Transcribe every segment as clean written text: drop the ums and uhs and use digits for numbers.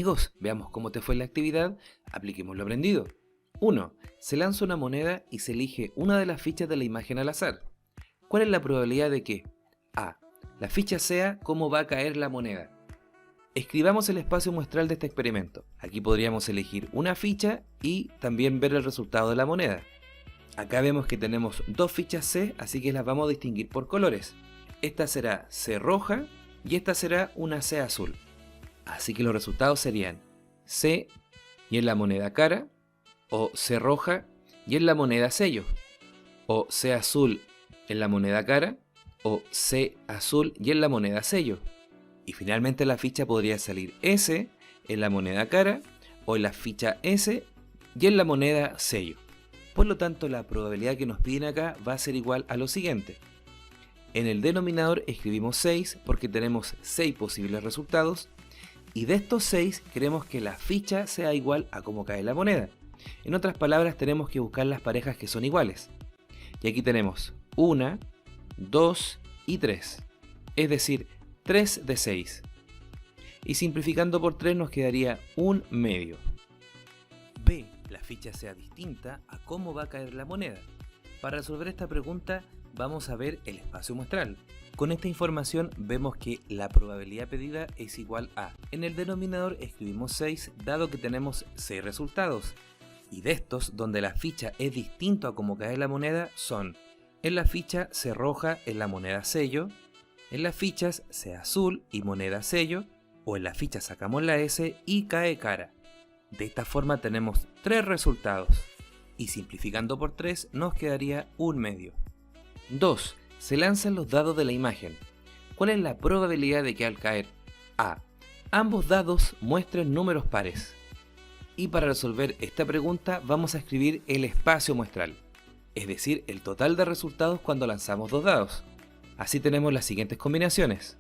Amigos, veamos cómo te fue la actividad, apliquemos lo aprendido. 1. Se lanza una moneda y se elige una de las fichas de la imagen al azar. ¿Cuál es la probabilidad de que A. La ficha sea cómo va a caer la moneda? Escribamos el espacio muestral de este experimento. Aquí podríamos elegir una ficha y también ver el resultado de la moneda. Acá vemos que tenemos dos fichas C, así que las vamos a distinguir por colores. Esta será C roja y esta será una C azul. Así que los resultados serían C y en la moneda cara, o C roja y en la moneda sello, o C azul en la moneda cara, o C azul y en la moneda sello. Y finalmente la ficha podría salir S en la moneda cara, o en la ficha S y en la moneda sello. Por lo tanto, la probabilidad que nos piden acá va a ser igual a lo siguiente. En el denominador escribimos 6 porque tenemos 6 posibles resultados, y de estos 6 queremos que la ficha sea igual a cómo cae la moneda. En otras palabras, tenemos que buscar las parejas que son iguales. Y aquí tenemos 1, 2 y 3, es decir, 3 de 6. Y simplificando por 3 nos quedaría un medio. B. La ficha sea distinta a cómo va a caer la moneda. Para resolver esta pregunta vamos a ver el espacio muestral. Con esta información vemos que la probabilidad pedida es igual a, en el denominador escribimos 6 dado que tenemos 6 resultados. Y de estos, donde la ficha es distinto a cómo cae la moneda, son en la ficha C roja en la moneda sello, en las fichas C azul y moneda sello, o en la ficha sacamos la S y cae cara. De esta forma tenemos 3 resultados, y simplificando por 3 nos quedaría un medio. 2. Se lanzan los dados de la imagen. ¿Cuál es la probabilidad de que al caer A. ambos dados muestren números pares? Y para resolver esta pregunta vamos a escribir el espacio muestral, es decir, el total de resultados cuando lanzamos dos dados. Así tenemos las siguientes combinaciones.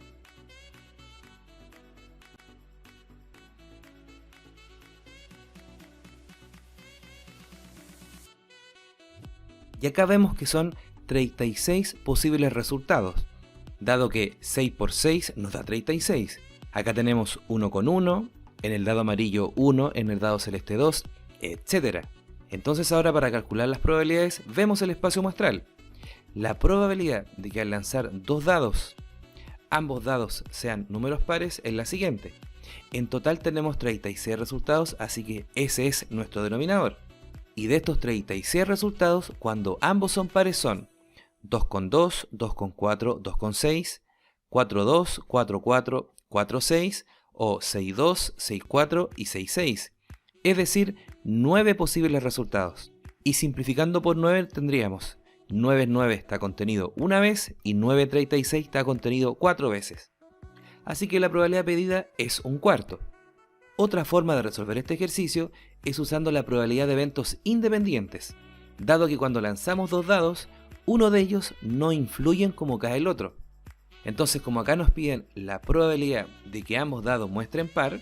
Y acá vemos que son 36 posibles resultados, dado que 6 por 6 nos da 36. Acá tenemos 1 con 1, en el dado amarillo 1, en el dado celeste 2, etc. Entonces ahora para calcular las probabilidades vemos el espacio muestral. La probabilidad de que al lanzar dos dados, ambos dados sean números pares es la siguiente. En total tenemos 36 resultados, así que ese es nuestro denominador. Y de estos 36 resultados, cuando ambos son pares son 2 con 2, 2 con 4, 2 con 6, 4, 2, 4, 4, 4, 6 o 6, 2, 6, 4 y 6, 6. Es decir, 9 posibles resultados. Y simplificando por 9 tendríamos 9 en 9 está contenido una vez y 9 en 36 está contenido 4 veces. Así que la probabilidad pedida es un cuarto. Otra forma de resolver este ejercicio es usando la probabilidad de eventos independientes, dado que cuando lanzamos dos dados, uno de ellos no influye en cómo cae el otro. Entonces, como acá nos piden la probabilidad de que ambos dados muestren par,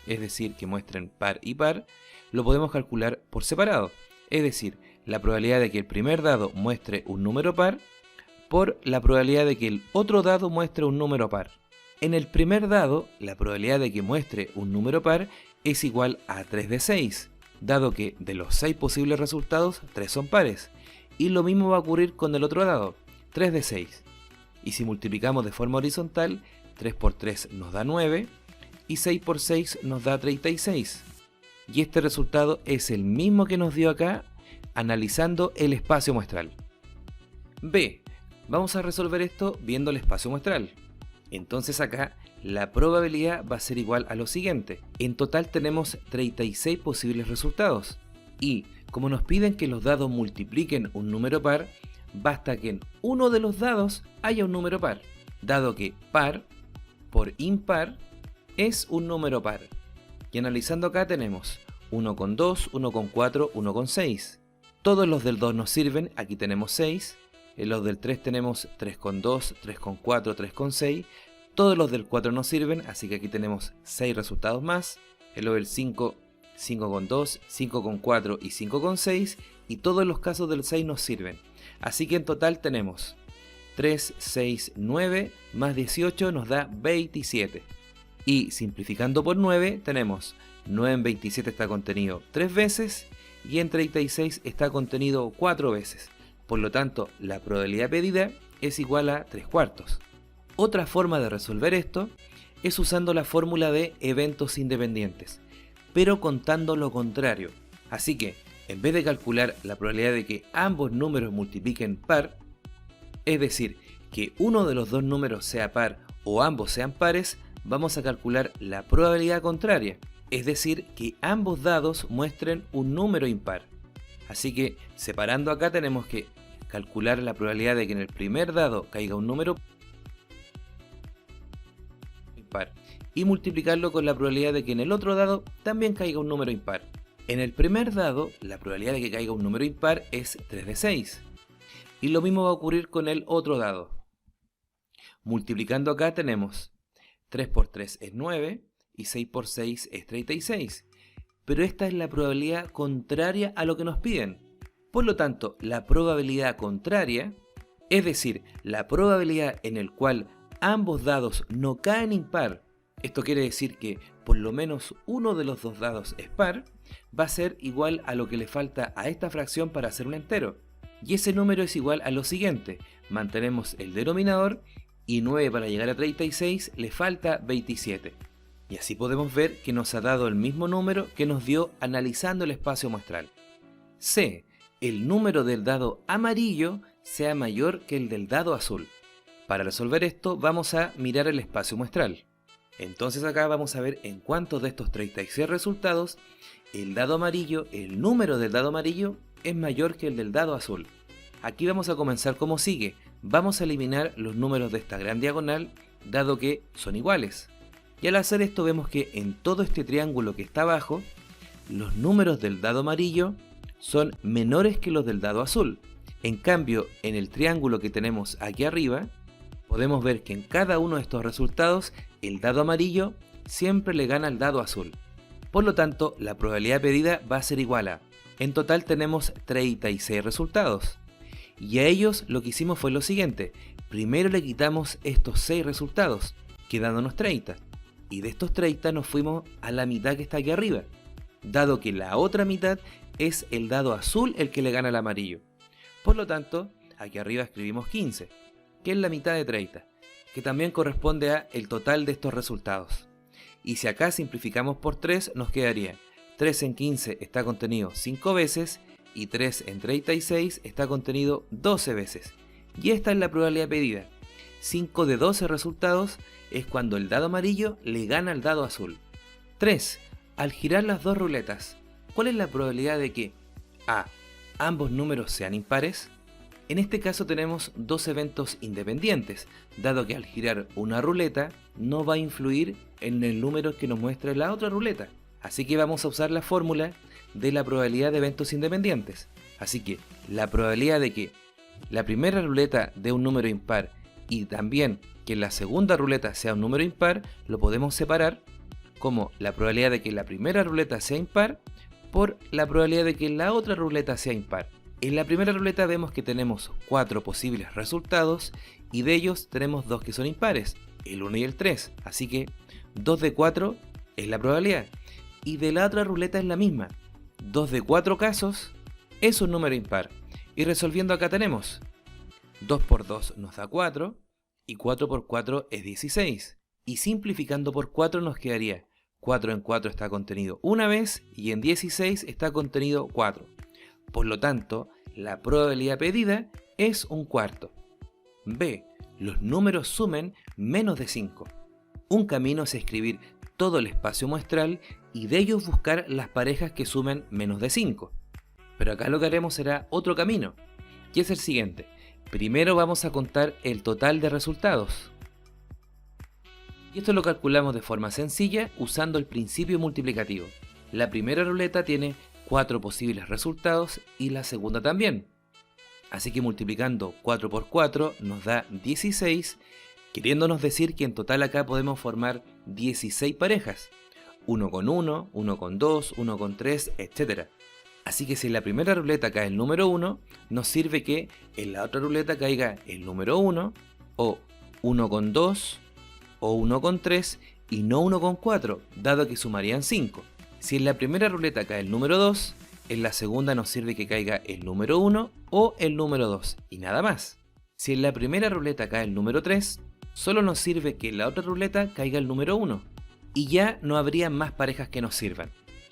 es decir, que muestren par y par, lo podemos calcular por separado. Es decir, la probabilidad de que el primer dado muestre un número par por la probabilidad de que el otro dado muestre un número par. En el primer dado, la probabilidad de que muestre un número par es igual a 3 de 6, dado que de los 6 posibles resultados, 3 son pares. Y lo mismo va a ocurrir con el otro dado, 3 de 6. Y si multiplicamos de forma horizontal, 3 por 3 nos da 9 y 6 por 6 nos da 36. Y este resultado es el mismo que nos dio acá analizando el espacio muestral. B. Vamos a resolver esto viendo el espacio muestral. Entonces acá la probabilidad va a ser igual a lo siguiente. En total tenemos 36 posibles resultados. Y como nos piden que los dados multipliquen un número par, basta que en uno de los dados haya un número par, dado que par por impar es un número par. Y analizando acá tenemos 1 con 2, 1 con 4, 1 con 6. Todos los del 2 nos sirven, aquí tenemos 6. En los del 3 tenemos 3 con 2, 3 con 4, 3 con 6. Todos los del 4 nos sirven, así que aquí tenemos 6 resultados más. En los del 5, 5 con 2, 5 con 4 y 5 con 6. Y todos los casos del 6 nos sirven. Así que en total tenemos 3, 6, 9 más 18 nos da 27. Y simplificando por 9 tenemos 9 en 27 está contenido 3 veces y en 36 está contenido 4 veces. Por lo tanto, la probabilidad pedida es igual a 3 cuartos. Otra forma de resolver esto es usando la fórmula de eventos independientes, pero contando lo contrario. Así que, en vez de calcular la probabilidad de que ambos números multipliquen par, es decir, que uno de los dos números sea par o ambos sean pares, vamos a calcular la probabilidad contraria, es decir, que ambos dados muestren un número impar. Así que, separando acá tenemos que calcular la probabilidad de que en el primer dado caiga un número impar y multiplicarlo con la probabilidad de que en el otro dado también caiga un número impar. En el primer dado, la probabilidad de que caiga un número impar es 3 de 6. Y lo mismo va a ocurrir con el otro dado. Multiplicando acá tenemos 3 por 3 es 9 y 6 por 6 es 36. Pero esta es la probabilidad contraria a lo que nos piden. Por lo tanto, la probabilidad contraria, es decir, la probabilidad en el cual ambos dados no caen impar, esto quiere decir que por lo menos uno de los dos dados es par, va a ser igual a lo que le falta a esta fracción para hacer un entero. Y ese número es igual a lo siguiente: mantenemos el denominador y 9 para llegar a 36 le falta 27. Y así podemos ver que nos ha dado el mismo número que nos dio analizando el espacio muestral. C. El número del dado amarillo sea mayor que el del dado azul. Para resolver esto vamos a mirar el espacio muestral. Entonces acá vamos a ver en cuántos de estos 36 resultados el dado amarillo, el número del dado amarillo es mayor que el del dado azul. Aquí vamos a comenzar como sigue. Vamos a eliminar los números de esta gran diagonal dado que son iguales. Y al hacer esto vemos que en todo este triángulo que está abajo, los números del dado amarillo son menores que los del dado azul. En cambio, en el triángulo que tenemos aquí arriba, podemos ver que en cada uno de estos resultados el dado amarillo siempre le gana al dado azul. Por lo tanto, la probabilidad pedida va a ser igual a, en total tenemos 36 resultados. Y a ellos lo que hicimos fue lo siguiente: primero le quitamos estos 6 resultados, quedándonos 30. Y de estos 30 nos fuimos a la mitad que está aquí arriba, dado que la otra mitad es el dado azul el que le gana al amarillo. Por lo tanto, aquí arriba escribimos 15, que es la mitad de 30, que también corresponde a el total de estos resultados. Y si acá simplificamos por 3, nos quedaría 3 en 15 está contenido 5 veces y 3 en 36 está contenido 12 veces. Y esta es la probabilidad pedida. 5 de 12 resultados es cuando el dado amarillo le gana al dado azul. 3. Al girar las dos ruletas, ¿cuál es la probabilidad de que A. ambos números sean impares? En este caso tenemos dos eventos independientes, dado que al girar una ruleta no va a influir en el número que nos muestra la otra ruleta. Así que vamos a usar la fórmula de la probabilidad de eventos independientes. Así que la probabilidad de que la primera ruleta dé un número impar y también que la segunda ruleta sea un número impar, lo podemos separar como la probabilidad de que la primera ruleta sea impar por la probabilidad de que la otra ruleta sea impar. En la primera ruleta vemos que tenemos 4 posibles resultados y de ellos tenemos 2 que son impares, el 1 y el 3, así que 2 de 4 es la probabilidad. Y de la otra ruleta es la misma, 2 de 4 casos es un número impar. Y resolviendo acá tenemos 2 por 2 nos da 4 y 4 por 4 es 16. Y simplificando por 4 nos quedaría 4 en 4 está contenido una vez y en 16 está contenido 4. Por lo tanto, la probabilidad pedida es un cuarto. B. Los números sumen menos de 5. Un camino es escribir todo el espacio muestral y de ellos buscar las parejas que sumen menos de 5. Pero acá lo que haremos será otro camino, y es el siguiente. Primero vamos a contar el total de resultados. Y esto lo calculamos de forma sencilla usando el principio multiplicativo. La primera ruleta tiene 4 posibles resultados y la segunda también. Así que multiplicando 4 por 4 nos da 16, queriéndonos decir que en total acá podemos formar 16 parejas. 1 con 1, 1 con 2, 1 con 3, etc. Así que si en la primera ruleta cae el número 1, nos sirve que en la otra ruleta caiga el número 1, o 1 con 2, o 1 con 3, y no 1,4, dado que sumarían 5. Si en la primera ruleta cae el número 2, en la segunda nos sirve que caiga el número 1 o el número 2 y nada más. Si en la primera ruleta cae el número 3, solo nos sirve que en la otra ruleta caiga el número 1 y ya no habría más parejas que nos sirvan.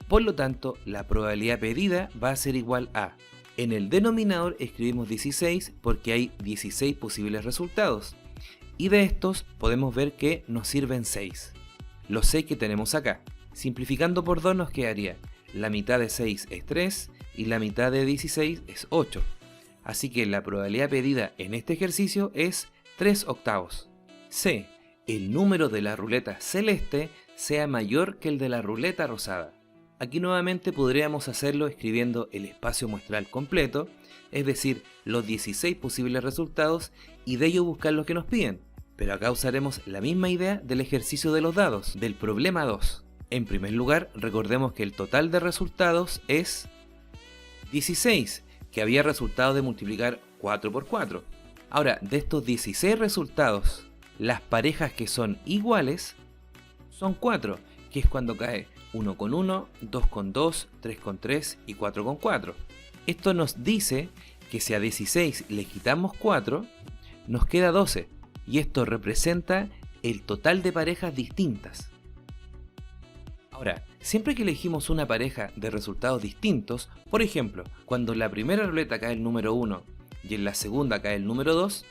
Por lo tanto, la probabilidad pedida va a ser igual a, en el denominador escribimos 16 porque hay 16 posibles resultados y de estos podemos ver que nos sirven 6. Los 6 que tenemos acá. Simplificando por 2 nos quedaría la mitad de 6 es 3 y la mitad de 16 es 8. Así que la probabilidad pedida en este ejercicio es 3/8. C. El número de la ruleta celeste sea mayor que el de la ruleta rosada. Aquí nuevamente podríamos hacerlo escribiendo el espacio muestral completo, es decir, los 16 posibles resultados y de ello buscar los que nos piden. Pero acá usaremos la misma idea del ejercicio de los dados, del problema 2. En primer lugar, recordemos que el total de resultados es 16, que había resultado de multiplicar 4 por 4. Ahora, de estos 16 resultados, las parejas que son iguales son 4, que es cuando cae 1,1, 2,2, 3,3 y 4,4. Esto nos dice que si a 16 le quitamos 4, nos queda 12, y esto representa el total de parejas distintas. Ahora, siempre que elegimos una pareja de resultados distintos, por ejemplo, cuando en la primera ruleta cae el número 1 y en la segunda cae el número 2,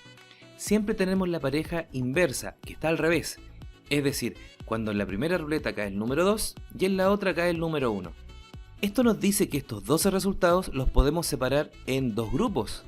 siempre tenemos la pareja inversa, que está al revés. Es decir, cuando en la primera ruleta cae el número 2 y en la otra cae el número 1. Esto nos dice que estos 12 resultados los podemos separar en dos grupos.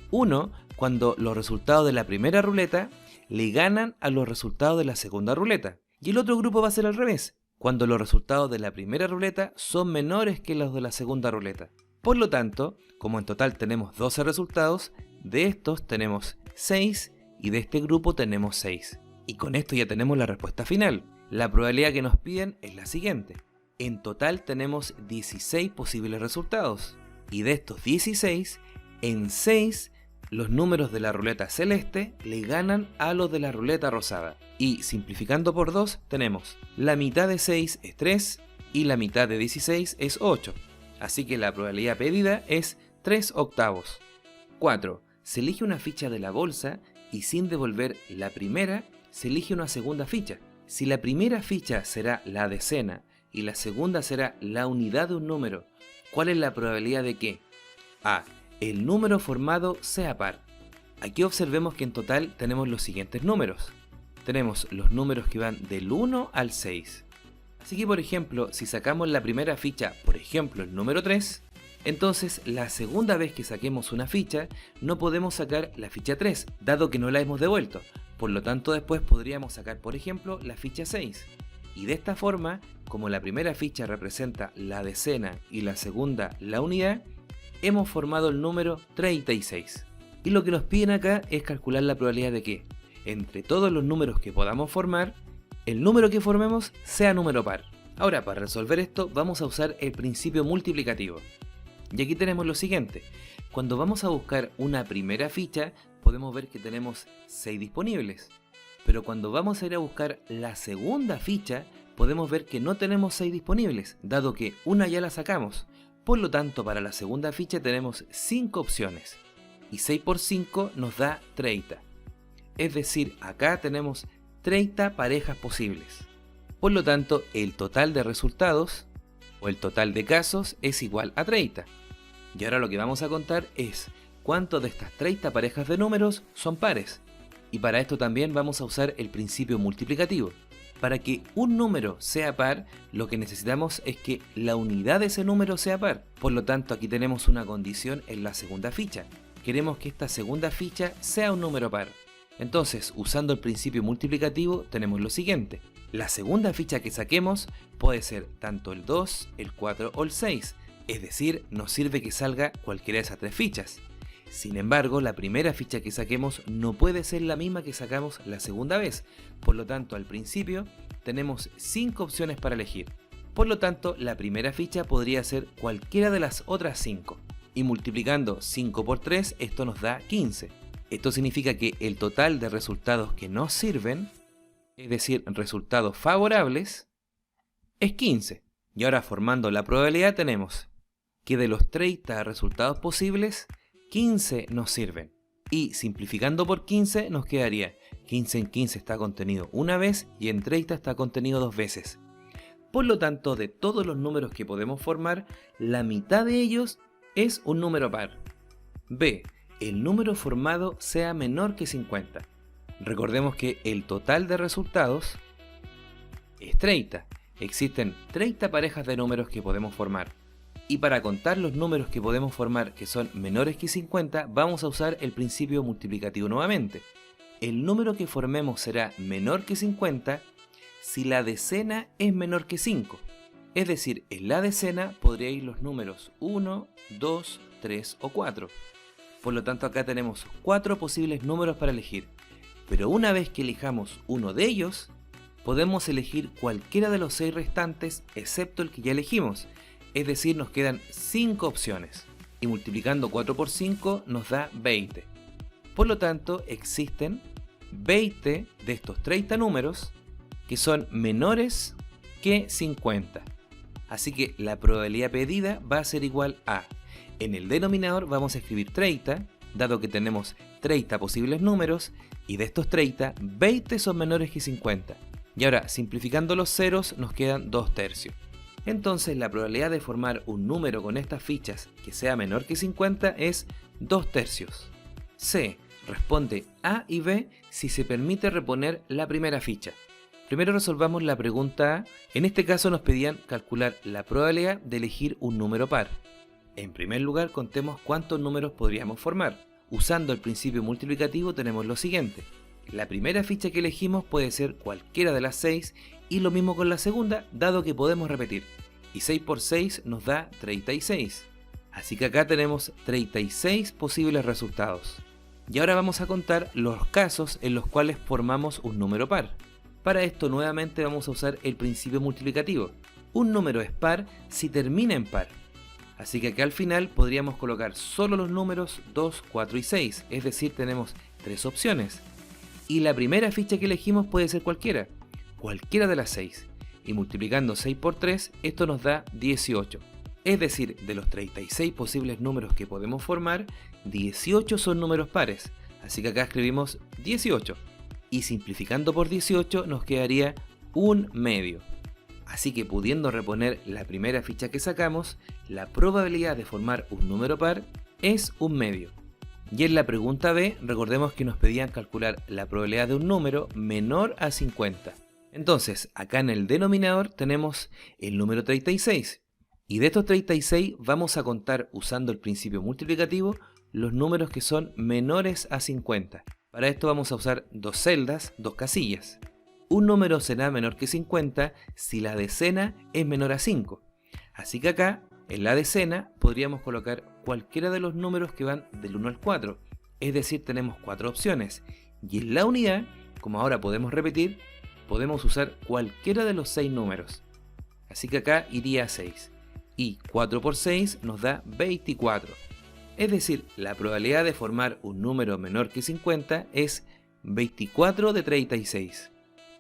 Uno, cuando los resultados de la primera ruleta le ganan a los resultados de la segunda ruleta. Y el otro grupo va a ser al revés, cuando los resultados de la primera ruleta son menores que los de la segunda ruleta. Por lo tanto, como en total tenemos 12 resultados, de estos tenemos 6 y de este grupo tenemos 6. Y con esto ya tenemos la respuesta final. La probabilidad que nos piden es la siguiente. En total tenemos 16 posibles resultados. Y de estos 16, en 6 los números de la ruleta celeste le ganan a los de la ruleta rosada. Y simplificando por 2 tenemos la mitad de 6 es 3 y la mitad de 16 es 8. Así que la probabilidad pedida es 3/8. 4. Se elige una ficha de la bolsa y sin devolver la primera, se elige una segunda ficha. Si la primera ficha será la decena y la segunda será la unidad de un número, ¿cuál es la probabilidad de que? A. El número formado sea par. Aquí observemos que en total tenemos los siguientes números. Tenemos los números que van del 1 al 6. Así que por ejemplo, si sacamos la primera ficha, por ejemplo el número 3, entonces la segunda vez que saquemos una ficha, no podemos sacar la ficha 3, dado que no la hemos devuelto. Por lo tanto después podríamos sacar por ejemplo la ficha 6. Y de esta forma, como la primera ficha representa la decena y la segunda la unidad, hemos formado el número 36. Y lo que nos piden acá es calcular la probabilidad de que, entre todos los números que podamos formar, el número que formemos sea número par. Ahora, para resolver esto, vamos a usar el principio multiplicativo. Y aquí tenemos lo siguiente. Cuando vamos a buscar una primera ficha, podemos ver que tenemos 6 disponibles. Pero cuando vamos a ir a buscar la segunda ficha, podemos ver que no tenemos 6 disponibles, dado que una ya la sacamos. Por lo tanto, para la segunda ficha tenemos 5 opciones. Y 6 por 5 nos da 30. Es decir, acá tenemos 30 parejas posibles. Por lo tanto, el total de resultados, o el total de casos, es igual a 30. Y ahora lo que vamos a contar es cuántos de estas 30 parejas de números son pares. Y para esto también vamos a usar el principio multiplicativo. Para que un número sea par, lo que necesitamos es que la unidad de ese número sea par. Por lo tanto, aquí tenemos una condición en la segunda ficha. Queremos que esta segunda ficha sea un número par. Entonces, usando el principio multiplicativo, tenemos lo siguiente. La segunda ficha que saquemos puede ser tanto el 2, el 4 o el 6. Es decir, nos sirve que salga cualquiera de esas tres fichas. Sin embargo, la primera ficha que saquemos no puede ser la misma que sacamos la segunda vez. Por lo tanto, al principio tenemos 5 opciones para elegir. Por lo tanto, la primera ficha podría ser cualquiera de las otras 5. Y multiplicando 5 por 3, esto nos da 15. Esto significa que el total de resultados que nos sirven es decir, resultados favorables, es 15. Y ahora formando la probabilidad tenemos que de los 30 resultados posibles, 15 nos sirven. Y simplificando por 15 nos quedaría 15 en 15 está contenido una vez y en 30 está contenido dos veces. Por lo tanto, de todos los números que podemos formar, la mitad de ellos es un número par. B. El número formado sea menor que 50. Recordemos que el total de resultados es 30. Existen 30 parejas de números que podemos formar. Y para contar los números que podemos formar que son menores que 50, vamos a usar el principio multiplicativo nuevamente. El número que formemos será menor que 50 si la decena es menor que 5. Es decir, en la decena podría ir los números 1, 2, 3 o 4. Por lo tanto, acá tenemos 4 posibles números para elegir. Pero una vez que elijamos uno de ellos, podemos elegir cualquiera de los 6 restantes excepto el que ya elegimos. Es decir, nos quedan 5 opciones. Y multiplicando 4 por 5 nos da 20. Por lo tanto, existen 20 de estos 30 números que son menores que 50. Así que la probabilidad pedida va a ser igual a, en el denominador vamos a escribir 30, dado que tenemos 30 posibles números, y de estos 30, 20 son menores que 50. Y ahora, simplificando los ceros, nos quedan 2 tercios. Entonces la probabilidad de formar un número con estas fichas que sea menor que 50 es 2 tercios. C. Responde A y B si se permite reponer la primera ficha. Primero resolvamos la pregunta A. En este caso nos pedían calcular la probabilidad de elegir un número par. En primer lugar, contemos cuántos números podríamos formar. Usando el principio multiplicativo tenemos lo siguiente. La primera ficha que elegimos puede ser cualquiera de las 6 y lo mismo con la segunda, dado que podemos repetir. Y 6 por 6 nos da 36. Así que acá tenemos 36 posibles resultados. Y ahora vamos a contar los casos en los cuales formamos un número par. Para esto nuevamente vamos a usar el principio multiplicativo. Un número es par si termina en par. Así que acá al final podríamos colocar solo los números 2, 4 y 6, es decir, tenemos 3 opciones. Y la primera ficha que elegimos puede ser cualquiera de las 6. Y multiplicando 6 por 3, esto nos da 18. Es decir, de los 36 posibles números que podemos formar, 18 son números pares. Así que acá escribimos 18. Y simplificando por 18 nos quedaría un medio. Así que pudiendo reponer la primera ficha que sacamos, la probabilidad de formar un número par es un medio. Y en la pregunta B, recordemos que nos pedían calcular la probabilidad de un número menor a 50. Entonces, acá en el denominador tenemos el número 36. Y de estos 36 vamos a contar usando el principio multiplicativo los números que son menores a 50. Para esto vamos a usar dos celdas, dos casillas. Un número será menor que 50 si la decena es menor a 5. Así que acá, en la decena, podríamos colocar cualquiera de los números que van del 1 al 4. Es decir, tenemos 4 opciones. Y en la unidad, como ahora podemos repetir, podemos usar cualquiera de los 6 números. Así que acá iría a 6. Y 4 por 6 nos da 24. Es decir, la probabilidad de formar un número menor que 50 es 24 de 36.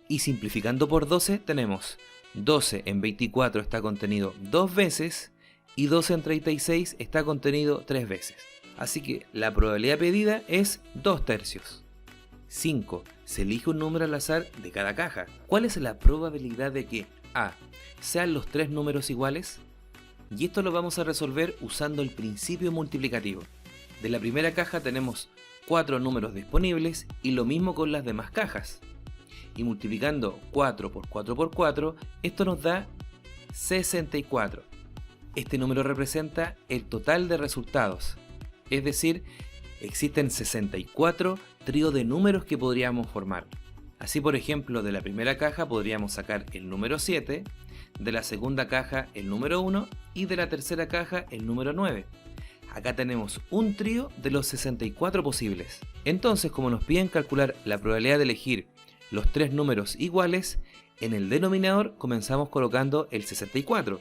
Y simplificando por 12 tenemos 12 en 24 está contenido 2 veces y 12 en 36 está contenido 3 veces. Así que la probabilidad pedida es 2 tercios. 5. Se elige un número al azar de cada caja. ¿Cuál es la probabilidad de que A. sean los 3 números iguales? Y esto lo vamos a resolver usando el principio multiplicativo. De la primera caja tenemos 4 números disponibles y lo mismo con las demás cajas. Y multiplicando 4 por 4 por 4, esto nos da 64. Este número representa el total de resultados. Es decir, existen 64 tríos de números que podríamos formar. Así, por ejemplo, de la primera caja podríamos sacar el número 7, de la segunda caja el número 1 y de la tercera caja el número 9. Acá tenemos un trío de los 64 posibles. Entonces, como nos piden calcular la probabilidad de elegir los 3 números iguales, en el denominador comenzamos colocando el 64.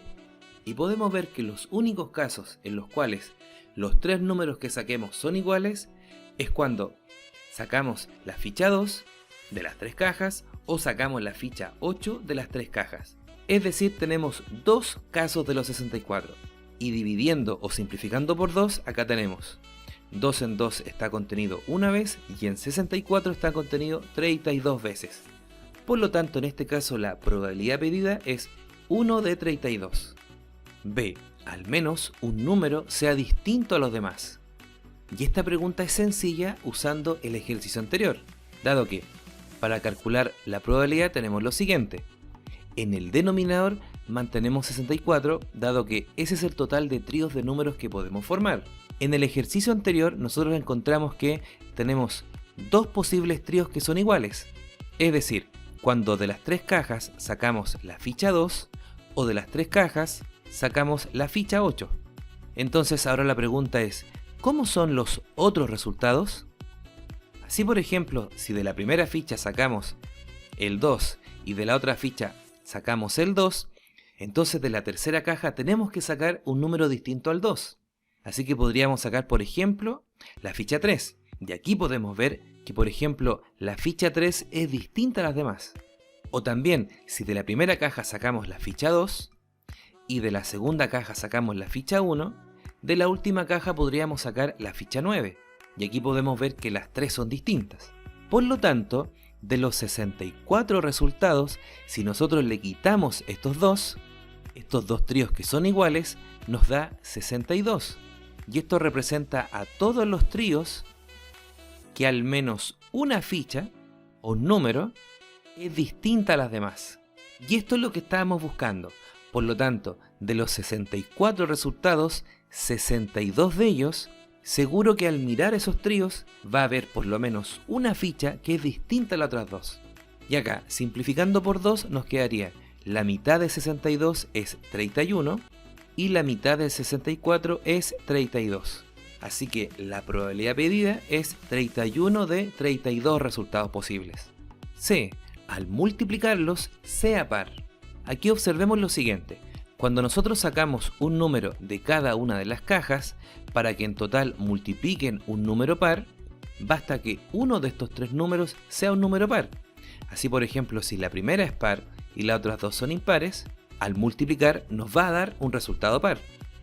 Y podemos ver que los únicos casos en los cuales los 3 números que saquemos son iguales es cuando sacamos la ficha 2 de las 3 cajas o sacamos la ficha 8 de las 3 cajas. Es decir, tenemos dos casos de los 64. Y dividiendo o simplificando por 2, acá tenemos 2 en 2 está contenido una vez y en 64 está contenido 32 veces. Por lo tanto, en este caso la probabilidad pedida es 1 de 32. B. Al menos un número sea distinto a los demás. Y esta pregunta es sencilla usando el ejercicio anterior, dado que para calcular la probabilidad tenemos lo siguiente. En el denominador mantenemos 64, dado que ese es el total de tríos de números que podemos formar. En el ejercicio anterior nosotros encontramos que tenemos dos posibles tríos que son iguales. Es decir, cuando de las 3 cajas sacamos la ficha 2 o de las 3 cajas sacamos la ficha 8. Entonces ahora la pregunta es, ¿cómo son los otros resultados? Así, por ejemplo, si de la primera ficha sacamos el 2 y de la otra ficha sacamos el 2, entonces de la tercera caja tenemos que sacar un número distinto al 2. Así que podríamos sacar, por ejemplo, la ficha 3. Y aquí podemos ver que, por ejemplo, la ficha 3 es distinta a las demás. O también, si de la primera caja sacamos la ficha 2 y de la segunda caja sacamos la ficha 1, de la última caja podríamos sacar la ficha 9. Y aquí podemos ver que las 3 son distintas. Por lo tanto, de los 64 resultados, si nosotros le quitamos estos dos tríos que son iguales, nos da 62. Y esto representa a todos los tríos que al menos una ficha o número es distinta a las demás. Y esto es lo que estábamos buscando. Por lo tanto, de los 64 resultados, 62 de ellos, seguro que al mirar esos tríos va a haber por lo menos una ficha que es distinta a las otras dos. Y acá, simplificando por 2, nos quedaría la mitad de 62 es 31 y la mitad de 64 es 32. Así que la probabilidad pedida es 31 de 32 resultados posibles. C. Al multiplicarlos, sea par. Aquí observemos lo siguiente. Cuando nosotros sacamos un número de cada una de las cajas, para que en total multipliquen un número par, basta que uno de estos 3 números sea un número par. Así, por ejemplo, si la primera es par y las otras dos son impares, al multiplicar nos va a dar un resultado par.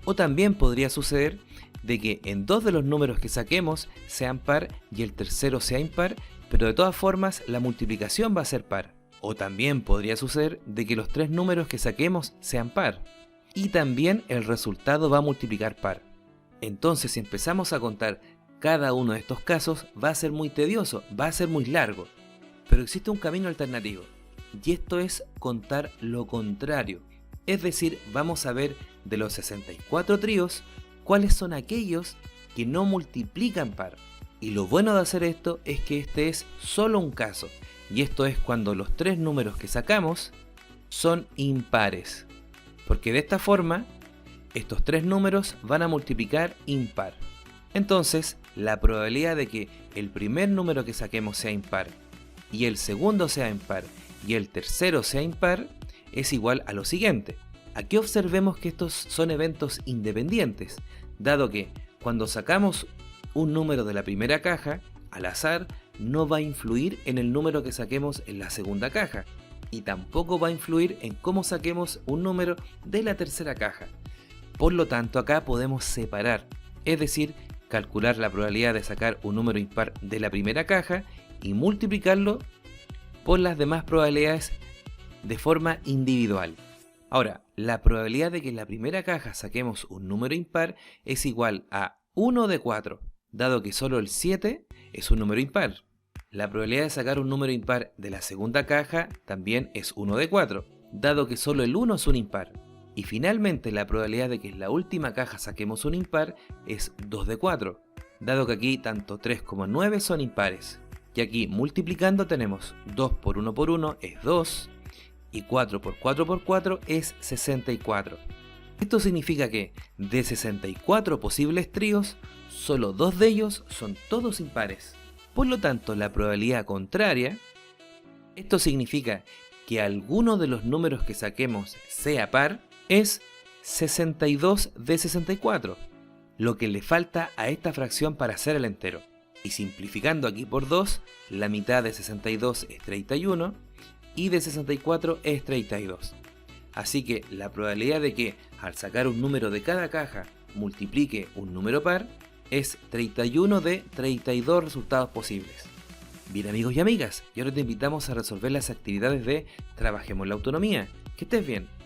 O también podría suceder de que en 2 de los números que saquemos sean par y el tercero sea impar, pero de todas formas la multiplicación va a ser par. O también podría suceder de que los 3 números que saquemos sean par. Y también el resultado va a multiplicar par. Entonces, si empezamos a contar cada uno de estos casos, va a ser muy tedioso, va a ser muy largo. Pero existe un camino alternativo. Y esto es contar lo contrario. Es decir, vamos a ver de los 64 tríos, cuáles son aquellos que no multiplican par. Y lo bueno de hacer esto es que este es solo un caso. Y esto es cuando los 3 números que sacamos son impares. Porque de esta forma, estos 3 números van a multiplicar impar. Entonces, la probabilidad de que el primer número que saquemos sea impar, y el segundo sea impar, y el tercero sea impar, es igual a lo siguiente. Aquí observemos que estos son eventos independientes, dado que cuando sacamos un número de la primera caja, al azar, no va a influir en el número que saquemos en la segunda caja, y tampoco va a influir en cómo saquemos un número de la tercera caja. Por lo tanto, acá podemos separar, es decir, calcular la probabilidad de sacar un número impar de la primera caja y multiplicarlo por las demás probabilidades de forma individual. Ahora, la probabilidad de que en la primera caja saquemos un número impar es igual a 1 de 4, dado que solo el 7 es un número impar. La probabilidad de sacar un número impar de la segunda caja también es 1 de 4, dado que solo el 1 es un impar. Y finalmente la probabilidad de que en la última caja saquemos un impar es 2 de 4, dado que aquí tanto 3 como 9 son impares. Y aquí multiplicando tenemos 2 por 1 por 1 es 2, y 4 por 4 por 4 es 64. Esto significa que de 64 posibles tríos, solo 2 de ellos son todos impares. Por lo tanto, la probabilidad contraria, esto significa que alguno de los números que saquemos sea par, es 62 de 64, lo que le falta a esta fracción para hacer el entero. Y simplificando aquí por 2, la mitad de 62 es 31 y de 64 es 32. Así que la probabilidad de que al sacar un número de cada caja multiplique un número par es 31 de 32 resultados posibles. Bien amigos y amigas, y ahora te invitamos a resolver las actividades de Trabajemos la Autonomía. Que estés bien.